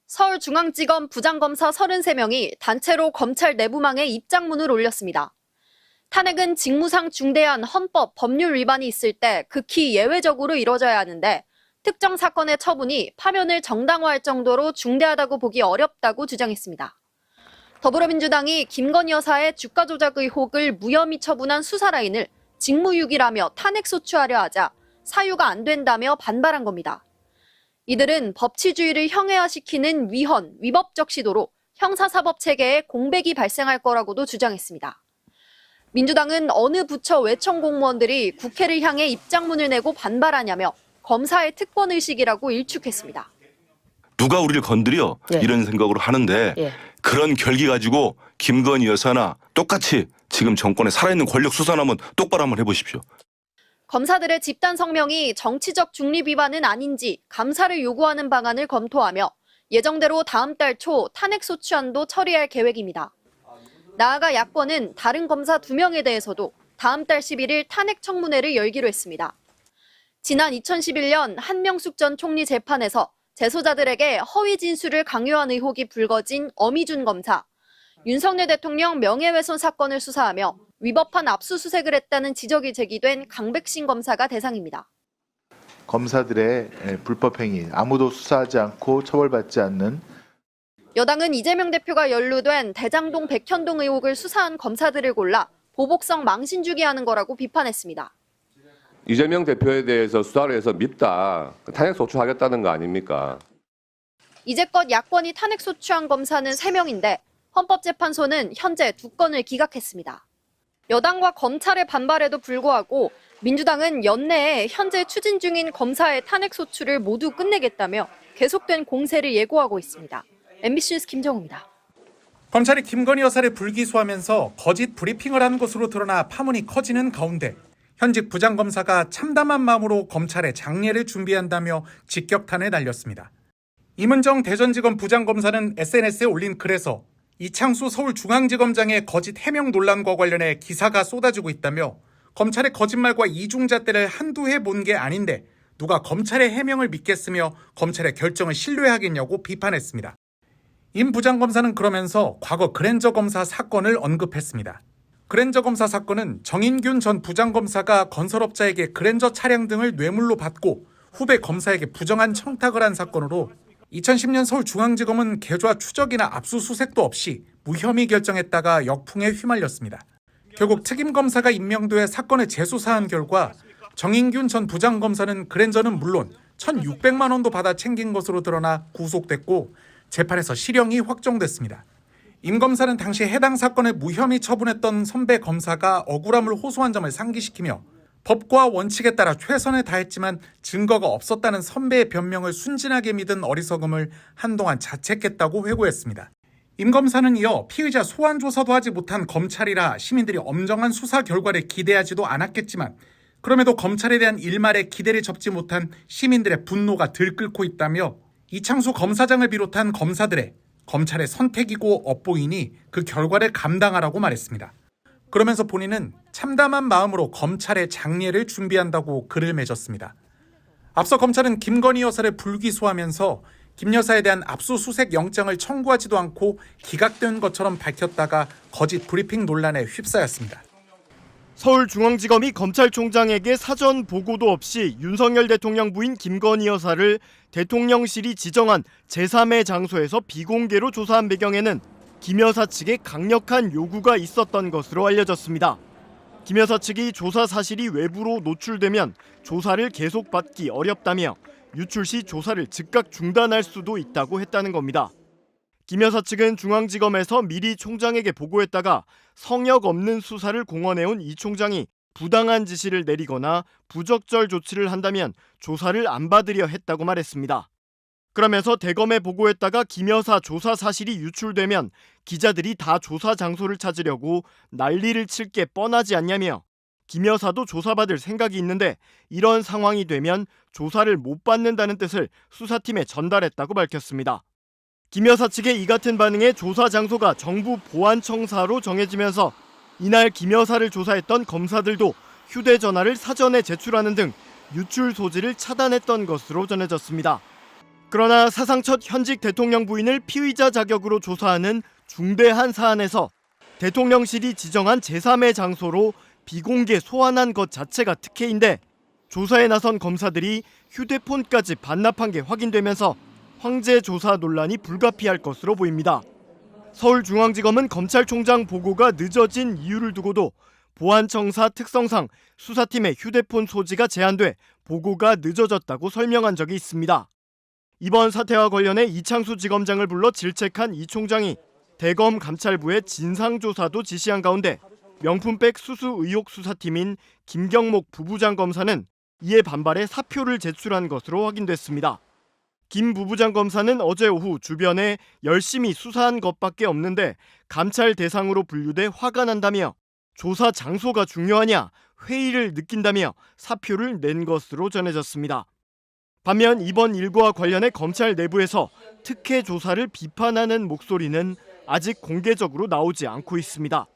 서울중앙지검 부장검사 33명이 단체로 검찰 내부망에 입장문을 올렸습니다. 탄핵은 직무상 중대한 헌법, 법률 위반이 있을 때 극히 예외적으로 이뤄져야 하는데 특정 사건의 처분이 파면을 정당화할 정도로 중대하다고 보기 어렵다고 주장했습니다. 더불어민주당이 김건희 여사의 주가 조작 의혹을 무혐의 처분한 수사라인을 직무유기라며 탄핵소추하려 하자 사유가 안 된다며 반발한 겁니다. 이들은 법치주의를 형해화시키는 위헌, 위법적 시도로 형사사법체계에 공백이 발생할 거라고도 주장했습니다. 민주당은 어느 부처 외청 공무원들이 국회를 향해 입장문을 내고 반발하냐며 검사의 특권의식이라고 일축했습니다. 누가 우리를 건드려? 이런 생각으로 하는데 그런 결기 가지고 김건희 여사나 똑같이 지금 정권에 살아있는 권력 수사하면 똑바로 한번 해보십시오. 검사들의 집단 성명이 정치적 중립 위반은 아닌지 감사를 요구하는 방안을 검토하며 예정대로 다음 달 초 탄핵소추안도 처리할 계획입니다. 나아가 야권은 다른 검사 2명에 대해서도 다음 달 11일 탄핵 청문회를 열기로 했습니다. 지난 2011년 한명숙 전 총리 재판에서 재소자들에게 허위 진술을 강요한 의혹이 불거진 어미준 검사, 윤석열 대통령 명예훼손 사건을 수사하며 위법한 압수수색을 했다는 지적이 제기된 강백신 검사가 대상입니다. 검사들의 불법 행위, 아무도 수사하지 않고 처벌받지 않는 여당은 이재명 대표가 연루된 대장동 백현동 의혹을 수사한 검사들을 골라 보복성 망신 주기 하는 거라고 비판했습니다. 이재명 대표에 대해서 수사를 해서 밉다, 탄핵 소추하겠다는 거 아닙니까? 이제껏 야권이 탄핵 소추한 검사는 3명인데 헌법재판소는 현재 2건을 기각했습니다. 여당과 검찰의 반발에도 불구하고 민주당은 연내에 현재 추진 중인 검사의 탄핵 소추를 모두 끝내겠다며 계속된 공세를 예고하고 있습니다. MBC 뉴스 김정우입니다. 검찰이 김건희 여사를 불기소하면서 거짓 브리핑을 한 것으로 드러나 파문이 커지는 가운데 현직 부장검사가 참담한 마음으로 검찰에 장례를 준비한다며 직격탄을 날렸습니다. 임은정 대전지검 부장검사는 SNS에 올린 글에서 이창수 서울중앙지검장의 거짓 해명 논란과 관련해 기사가 쏟아지고 있다며 검찰의 거짓말과 이중잣대를 한두 해 본 게 아닌데 누가 검찰의 해명을 믿겠으며 검찰의 결정을 신뢰하겠냐고 비판했습니다. 임 부장검사는 그러면서 과거 그랜저 검사 사건을 언급했습니다. 그랜저 검사 사건은 정인균 전 부장검사가 건설업자에게 그랜저 차량 등을 뇌물로 받고 후배 검사에게 부정한 청탁을 한 사건으로 2010년 서울중앙지검은 계좌 추적이나 압수수색도 없이 무혐의 결정했다가 역풍에 휘말렸습니다. 결국 특임검사가 임명돼 사건을 재수사한 결과 정인균 전 부장검사는 그랜저는 물론 1,600만 원도 받아 챙긴 것으로 드러나 구속됐고 재판에서 실형이 확정됐습니다. 임 검사는 당시 해당 사건을 무혐의 처분했던 선배 검사가 억울함을 호소한 점을 상기시키며 법과 원칙에 따라 최선을 다했지만 증거가 없었다는 선배의 변명을 순진하게 믿은 어리석음을 한동안 자책했다고 회고했습니다. 임 검사는 이어 피의자 소환 조사도 하지 못한 검찰이라 시민들이 엄정한 수사 결과를 기대하지도 않았겠지만 그럼에도 검찰에 대한 일말의 기대를 접지 못한 시민들의 분노가 들끓고 있다며 이창수 검사장을 비롯한 검사들의 검찰의 선택이고 업보이니 그 결과를 감당하라고 말했습니다. 그러면서 본인은 참담한 마음으로 검찰의 장례를 준비한다고 글을 맺었습니다. 앞서 검찰은 김건희 여사를 불기소하면서 김 여사에 대한 압수수색 영장을 청구하지도 않고 기각된 것처럼 밝혔다가 거짓 브리핑 논란에 휩싸였습니다. 서울중앙지검이 검찰총장에게 사전 보고도 없이 윤석열 대통령 부인 김건희 여사를 대통령실이 지정한 제3의 장소에서 비공개로 조사한 배경에는 김 여사 측의 강력한 요구가 있었던 것으로 알려졌습니다. 김 여사 측이 조사 사실이 외부로 노출되면 조사를 계속받기 어렵다며 유출 시 조사를 즉각 중단할 수도 있다고 했다는 겁니다. 김 여사 측은 중앙지검에서 미리 총장에게 보고했다가 성역 없는 수사를 공언해온 이 총장이 부당한 지시를 내리거나 부적절 조치를 한다면 조사를 안 받으려 했다고 말했습니다. 그러면서 대검에 보고했다가 김 여사 조사 사실이 유출되면 기자들이 다 조사 장소를 찾으려고 난리를 칠 게 뻔하지 않냐며 김 여사도 조사받을 생각이 있는데 이런 상황이 되면 조사를 못 받는다는 뜻을 수사팀에 전달했다고 밝혔습니다. 김 여사 측의 이 같은 반응에 조사 장소가 정부 보안청사로 정해지면서 이날 김 여사를 조사했던 검사들도 휴대전화를 사전에 제출하는 등 유출 소지를 차단했던 것으로 전해졌습니다. 그러나 사상 첫 현직 대통령 부인을 피의자 자격으로 조사하는 중대한 사안에서 대통령실이 지정한 제3의 장소로 비공개 소환한 것 자체가 특혜인데 조사에 나선 검사들이 휴대폰까지 반납한 게 확인되면서 황제 조사 논란이 불가피할 것으로 보입니다. 서울중앙지검은 검찰총장 보고가 늦어진 이유를 두고도 보안청사 특성상 수사팀의 휴대폰 소지가 제한돼 보고가 늦어졌다고 설명한 적이 있습니다. 이번 사태와 관련해 이창수 지검장을 불러 질책한 이 총장이 대검 감찰부에 진상조사도 지시한 가운데 명품백 수수 의혹 수사팀인 김경목 부부장 검사는 이에 반발해 사표를 제출한 것으로 확인됐습니다. 김 부부장 검사는 어제 오후 주변에 열심히 수사한 것밖에 없는데 감찰 대상으로 분류돼 화가 난다며 조사 장소가 중요하냐 회의를 느낀다며 사표를 낸 것으로 전해졌습니다. 반면 이번 일과 관련해 검찰 내부에서 특혜 조사를 비판하는 목소리는 아직 공개적으로 나오지 않고 있습니다.